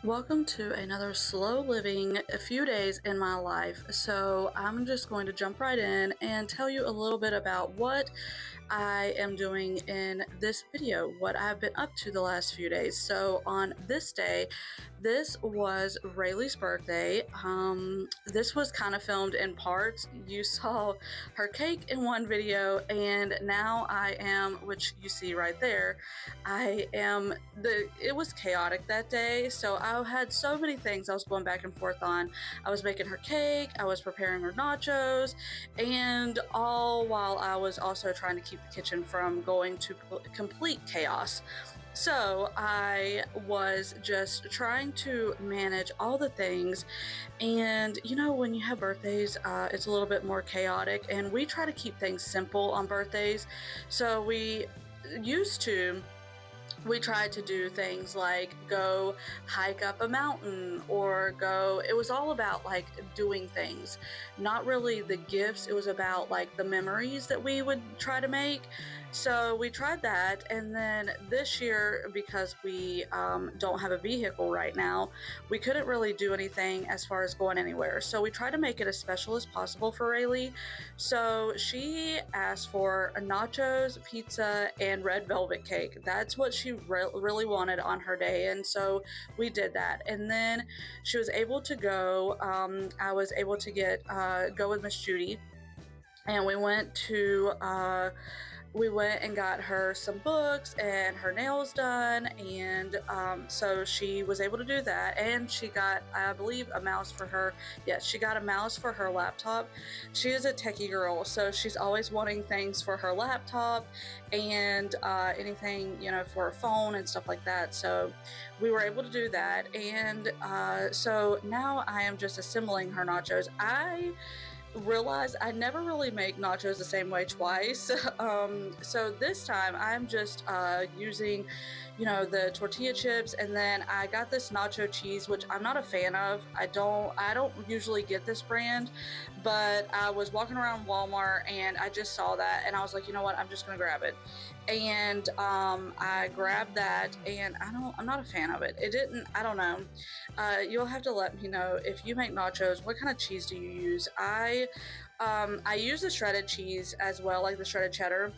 Welcome to another slow living a few days in my life. So I'm just going to jump right in and tell you a little bit about what I am doing in this video, what I've been up to the last few days. So on this day, this was Rayleigh's birthday. This was kind of filmed in parts. You saw her cake in one video, and now I am, which you see right there, it was chaotic that day. So I had so many things I was going back and forth on. I was making her cake, I was preparing her nachos, and all while I was also trying to keep the kitchen from going to complete chaos. So I was just trying to manage all the things. And you know, when you have birthdays, it's a little bit more chaotic, and we try to keep things simple on birthdays. So we tried to do things like go hike up a mountain or it was all about like doing things, not really the gifts. It was about like the memories that we would try to make. So we tried that, and then this year, because we don't have a vehicle right now, we couldn't really do anything as far as going anywhere. So we tried to make it as special as possible for Rayleigh. So she asked for nachos, pizza, and red velvet cake. That's what she really wanted on her day, and so we did that. And then she was able to go. I was able to go with Miss Judy, and we went and got her some books and her nails done, and so she was able to do that. And she got, I believe, a mouse for her. Yes, she got a mouse for her laptop. She is a techie girl, so she's always wanting things for her laptop and anything, you know, for her phone and stuff like that. So we were able to do that, and so now I am just assembling her nachos. I realized I never really make nachos the same way twice. So this time I'm just using, you know, the tortilla chips, and then I got this nacho cheese, which I'm not a fan of. I don't usually get this brand, but I was walking around Walmart and I just saw that, and I was like, you know what, I'm just gonna grab it. And I grabbed that, and I'm not a fan of it. I don't know. You'll have to let me know if you make nachos, what kind of cheese do you use? I use the shredded cheese as well, like the shredded cheddar,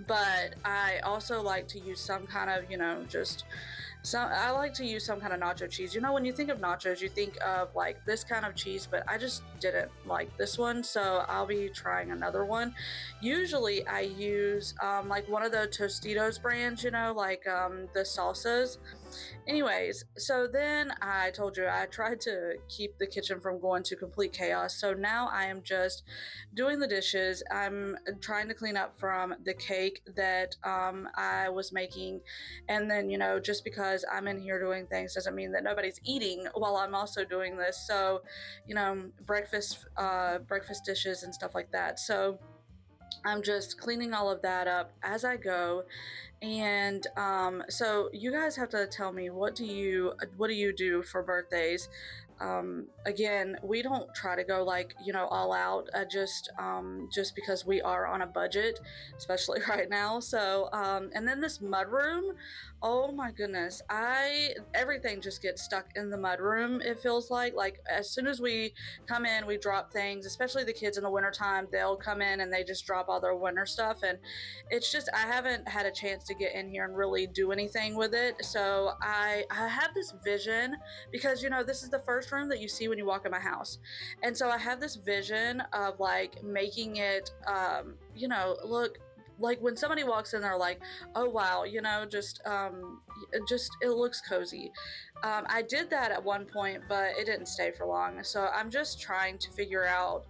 but I also like to use some kind of, you know, I like to use some kind of nacho cheese. You know, when you think of nachos, you think of like this kind of cheese, but I just didn't like this one, so I'll be trying another one. Usually I use like one of the Tostitos brands, you know, like the salsas. Anyways, so then I told you I tried to keep the kitchen from going to complete chaos. So now I am just doing the dishes. I'm trying to clean up from the cake that I was making. And then, you know, just because I'm in here doing things doesn't mean that nobody's eating while I'm also doing this. So, you know, breakfast dishes and stuff like that. So I'm just cleaning all of that up as I go. And so you guys have to tell me, what do you do for birthdays? Again, we don't try to go like, you know, all out, just because we are on a budget, especially right now. So and then this mudroom, oh my goodness, everything just gets stuck in the mudroom. It feels like as soon as we come in, we drop things, especially the kids in the wintertime. They'll come in and they just drop all their winter stuff, and it's just, I haven't had a chance to get in here and really do anything with it. So I have this vision, because, you know, this is the first room that you see when you walk in my house, and so I have this vision of like making it you know, look like when somebody walks in, they're like, oh wow, you know, just it looks cozy. I did that at one point, but it didn't stay for long. So I'm just trying to figure out,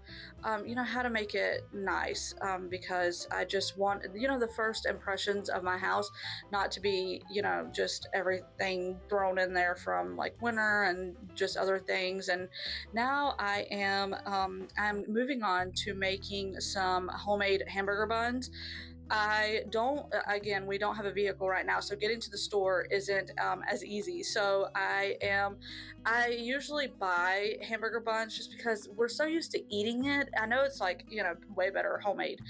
you know, how to make it nice, because I just want, you know, the first impressions of my house not to be, you know, just everything thrown in there from like winter and just other things. And now I'm moving on to making some homemade hamburger buns. I don't, again, we don't have a vehicle right now, so getting to the store isn't as easy. So I usually buy hamburger buns just because we're so used to eating it. I know it's like, you know, way better homemade,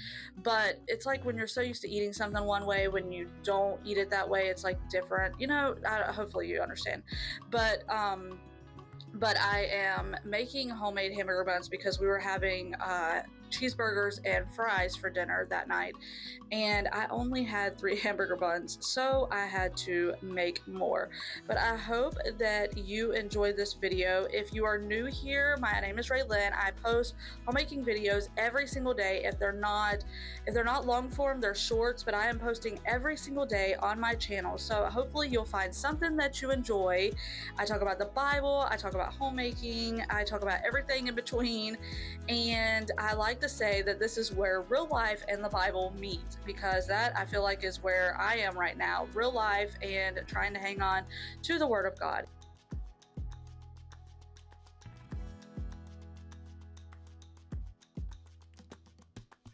but it's like when you're so used to eating something one way, when you don't eat it that way, it's like different, you know. Hopefully you understand. But I am making homemade hamburger buns because we were having cheeseburgers and fries for dinner that night, and I only had 3 hamburger buns, so I had to make more. But I hope that you enjoyed this video. If you are new here, my name is Raylynn. I post homemaking videos every single day. If they're not long form, they're shorts, but I am posting every single day on my channel. So hopefully you'll find something that you enjoy. I talk about the Bible, I talk about homemaking, I talk about everything in between, and I like to say that this is where real life and the Bible meet, because that, I feel like, is where I am right now, real life and trying to hang on to the Word of God.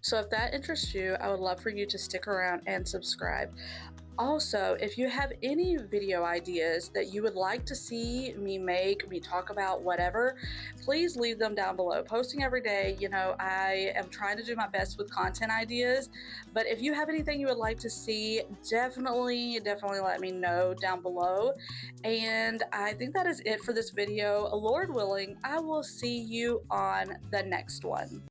So if that interests you, I would love for you to stick around and subscribe. Also, if you have any video ideas that you would like to see me make, me talk about, whatever, please leave them down below. Posting every day, you know, I am trying to do my best with content ideas, but if you have anything you would like to see, definitely let me know down below. And I think that is it for this video. Lord willing, I will see you on the next one.